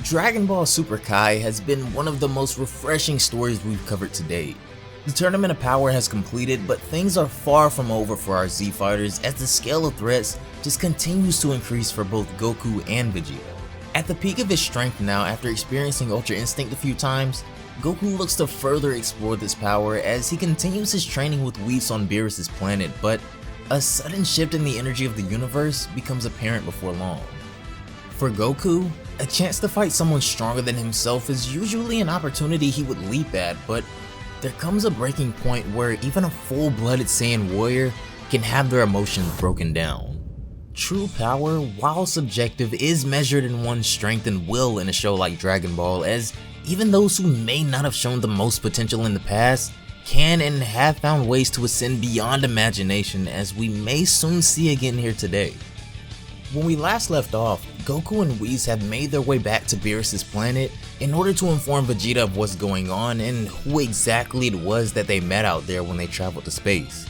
Dragon Ball Super Kai has been one of the most refreshing stories we've covered to date. The Tournament of Power has completed, but things are far from over for our Z Fighters as the scale of threats just continues to increase for both Goku and Vegeta. At the peak of his strength now, after experiencing Ultra Instinct a few times, Goku looks to further explore this power as he continues his training with Whis on Beerus' planet, but a sudden shift in the energy of the universe becomes apparent before long. For Goku, a chance to fight someone stronger than himself is usually an opportunity he would leap at, but there comes a breaking point where even a full-blooded Saiyan warrior can have their emotions broken down. True power, while subjective, is measured in one's strength and will in a show like Dragon Ball, as even those who may not have shown the most potential in the past can and have found ways to ascend beyond imagination, as we may soon see again here today. When we last left off, Goku and Whis have made their way back to Beerus' planet in order to inform Vegeta of what's going on and who exactly it was that they met out there when they traveled to space.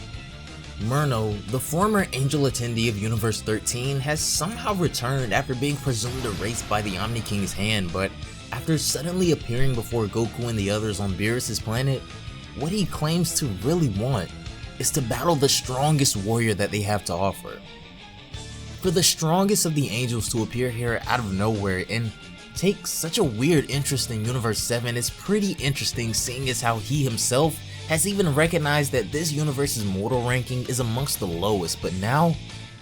Murno, the former angel attendee of Universe 13, has somehow returned after being presumed erased by the Omni King's hand, but after suddenly appearing before Goku and the others on Beerus' planet, what he claims to really want is to battle the strongest warrior that they have to offer. For the strongest of the angels to appear here out of nowhere and take such a weird interest in Universe 7 is pretty interesting, seeing as how he himself has even recognized that this universe's mortal ranking is amongst the lowest, but now,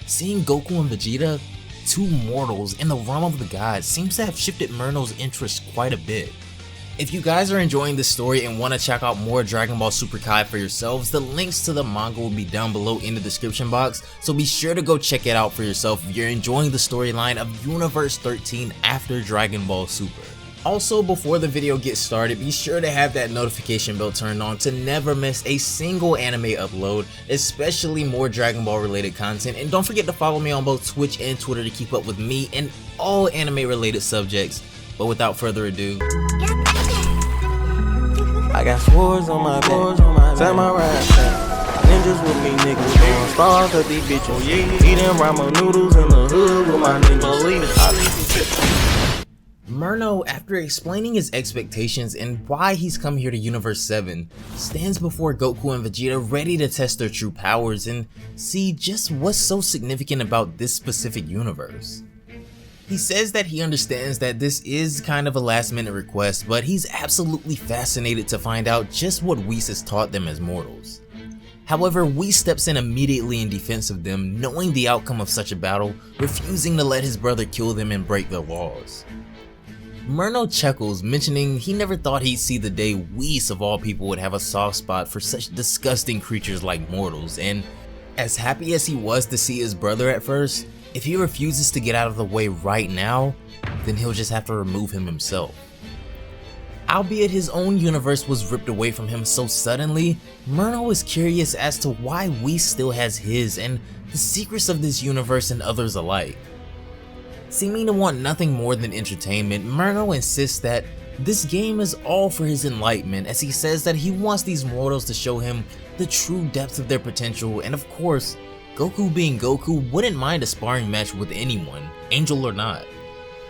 seeing Goku and Vegeta, two mortals in the realm of the gods, seems to have shifted Murno's interest quite a bit. If you guys are enjoying this story and want to check out more Dragon Ball Super Kai for yourselves, the links to the manga will be down below in the description box, so be sure to go check it out for yourself if you're enjoying the storyline of Universe 13 after Dragon Ball Super. Also, before the video gets started, be sure to have that notification bell turned on to never miss a single anime upload, especially more Dragon Ball related content, and don't forget to follow me on both Twitch and Twitter to keep up with me and all anime related subjects. But without further ado, I got swords on my back, tell my right back. Ninjas with me, niggas throwing stars at these bitches. Eating ramen noodles in the hood with my niggas. Murno, after explaining his expectations and why he's come here to Universe 7, stands before Goku and Vegeta ready to test their true powers and see just what's so significant about this specific universe. He says that he understands that this is kind of a last minute request, but he's absolutely fascinated to find out just what Whis has taught them as mortals. However, Whis steps in immediately in defense of them, knowing the outcome of such a battle, refusing to let his brother kill them and break their laws. Murno chuckles, mentioning he never thought he'd see the day Whis of all people would have a soft spot for such disgusting creatures like mortals, and as happy as he was to see his brother at first, if he refuses to get out of the way right now, then he'll just have to remove him himself. Albeit his own universe was ripped away from him so suddenly, Murno is curious as to why Whis still has his and the secrets of this universe and others alike. Seeming to want nothing more than entertainment, Murno insists that this game is all for his enlightenment, as he says that he wants these mortals to show him the true depths of their potential, and of course, Goku being Goku wouldn't mind a sparring match with anyone, angel or not.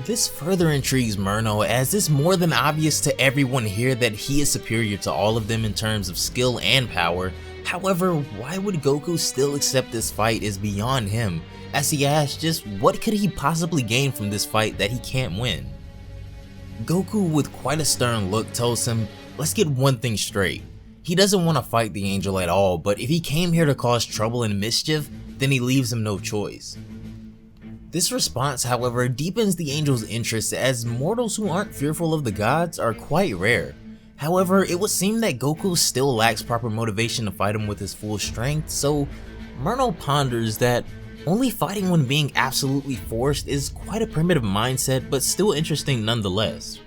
This further intrigues Murno, as it's more than obvious to everyone here that he is superior to all of them in terms of skill and power. However, why would Goku still accept this fight is beyond him, as he asks just what could he possibly gain from this fight that he can't win. Goku, with quite a stern look, tells him, let's get one thing straight. He doesn't want to fight the angel at all, but if he came here to cause trouble and mischief, then he leaves him no choice. This response, however, deepens the angel's interest, as mortals who aren't fearful of the gods are quite rare. However, it would seem that Goku still lacks proper motivation to fight him with his full strength, so Murno ponders that only fighting when being absolutely forced is quite a primitive mindset, but still interesting nonetheless.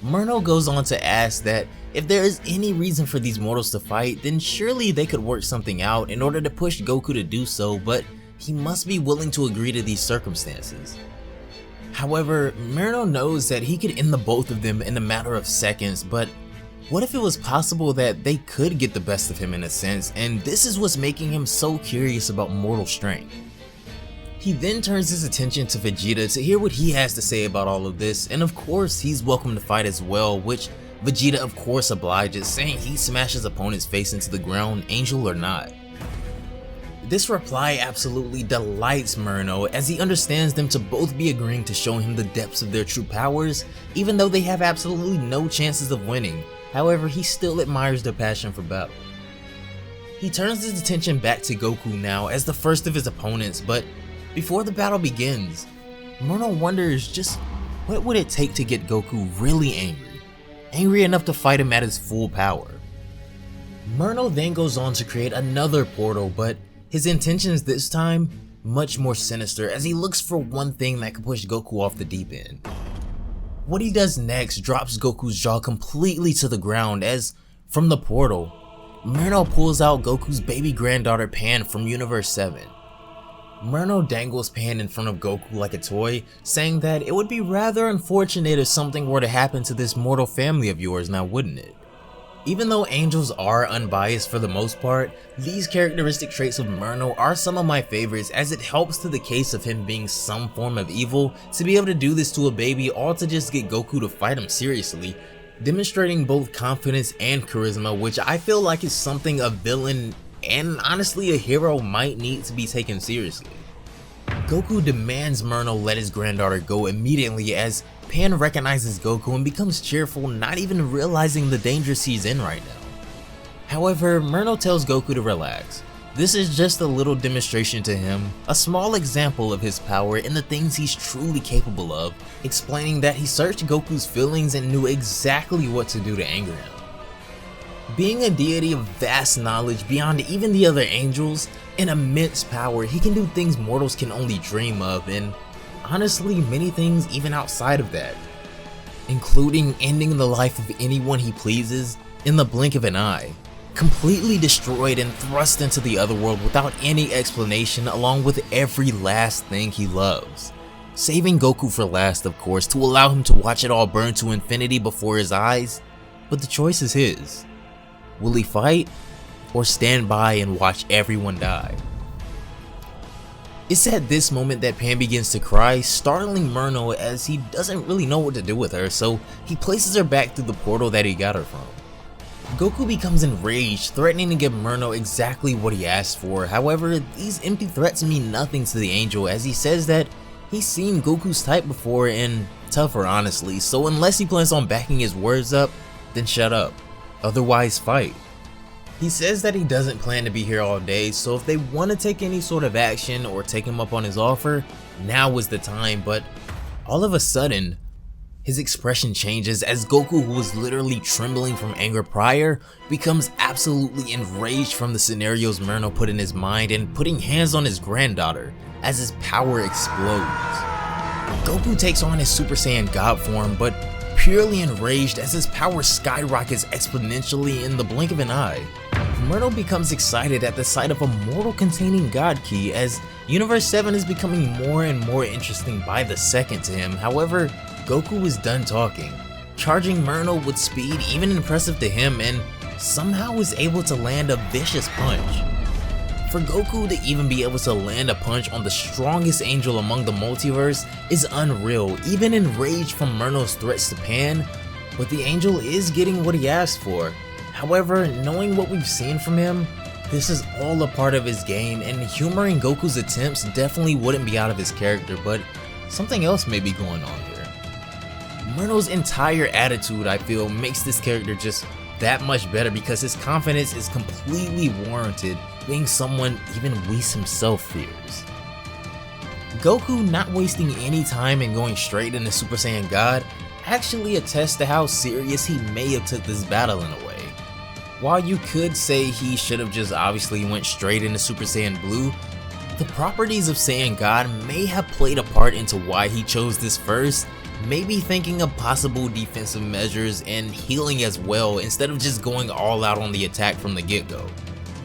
Murno goes on to ask that if there is any reason for these mortals to fight, then surely they could work something out in order to push Goku to do so, but he must be willing to agree to these circumstances. However, Murno knows that he could end the both of them in a matter of seconds, but what if it was possible that they could get the best of him in a sense, and this is what's making him so curious about mortal strength. He then turns his attention to Vegeta to hear what he has to say about all of this, and of course he's welcome to fight as well, which Vegeta of course obliges, saying he smashes opponent's face into the ground, angel or not. This reply absolutely delights Murno, as he understands them to both be agreeing to show him the depths of their true powers, even though they have absolutely no chances of winning. However, he still admires their passion for battle. He turns his attention back to Goku now as the first of his opponents, but before the battle begins, Murno wonders just what would it take to get Goku really angry enough to fight him at his full power. Murno then goes on to create another portal, but his intentions this time much more sinister, as he looks for one thing that could push Goku off the deep end. What he does next drops Goku's jaw completely to the ground, as from the portal, Murno pulls out Goku's baby granddaughter Pan from Universe 7. Murno dangles Pan in front of Goku like a toy, saying that it would be rather unfortunate if something were to happen to this mortal family of yours now, wouldn't it? Even though angels are unbiased for the most part, these characteristic traits of Murno are some of my favorites, as it helps to the case of him being some form of evil to be able to do this to a baby, all to just get Goku to fight him seriously, demonstrating both confidence and charisma, which I feel like is something a villain and honestly a hero might need to be taken seriously. Goku demands Murno let his granddaughter go immediately, as Pan recognizes Goku and becomes cheerful, not even realizing the danger he's in right now. However, Murno tells Goku to relax. This is just a little demonstration to him, a small example of his power and the things he's truly capable of, explaining that he searched Goku's feelings and knew exactly what to do to anger him. Being a deity of vast knowledge beyond even the other angels and immense power, he can do things mortals can only dream of, and honestly many things even outside of that, including ending the life of anyone he pleases in the blink of an eye, completely destroyed and thrust into the otherworld without any explanation, along with every last thing he loves. Saving Goku for last, of course, to allow him to watch it all burn to infinity before his eyes, but the choice is his. Will he fight, or stand by and watch everyone die? It's at this moment that Pan begins to cry, startling Murno as he doesn't really know what to do with her, so he places her back through the portal that he got her from. Goku becomes enraged, threatening to give Murno exactly what he asked for. However, these empty threats mean nothing to the angel, as he says that he's seen Goku's type before and tougher, honestly, so unless he plans on backing his words up, then shut up. Otherwise, fight. He says that he doesn't plan to be here all day, so if they want to take any sort of action or take him up on his offer, now is the time, but all of a sudden, his expression changes as Goku, who was literally trembling from anger prior, becomes absolutely enraged from the scenarios Murno put in his mind and putting hands on his granddaughter as his power explodes. Goku takes on his Super Saiyan God form, but purely enraged as his power skyrockets exponentially in the blink of an eye. Murno becomes excited at the sight of a mortal containing God Key, as Universe 7 is becoming more and more interesting by the second to him. However, Goku is done talking, charging Murno with speed even impressive to him, and somehow is able to land a vicious punch. For Goku to even be able to land a punch on the strongest angel among the multiverse is unreal, even enraged from Murno's threats to Pan, but the angel is getting what he asked for. However, knowing what we've seen from him, this is all a part of his game, and humoring Goku's attempts definitely wouldn't be out of his character, but something else may be going on here. Murno's entire attitude, I feel, makes this character just that much better, because his confidence is completely warranted, being someone even Whis himself fears. Goku not wasting any time and going straight into Super Saiyan God actually attests to how serious he may have took this battle in a way. While you could say he should have just obviously went straight into Super Saiyan Blue, the properties of Saiyan God may have played a part into why he chose this first, maybe thinking of possible defensive measures and healing as well instead of just going all out on the attack from the get-go.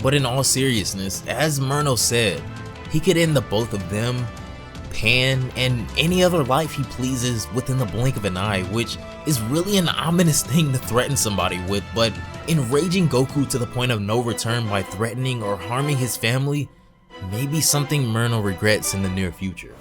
But in all seriousness, as Murno said, he could end the both of them, Pan, and any other life he pleases within the blink of an eye, which is really an ominous thing to threaten somebody with, but enraging Goku to the point of no return by threatening or harming his family maybe something Myrna regrets in the near future.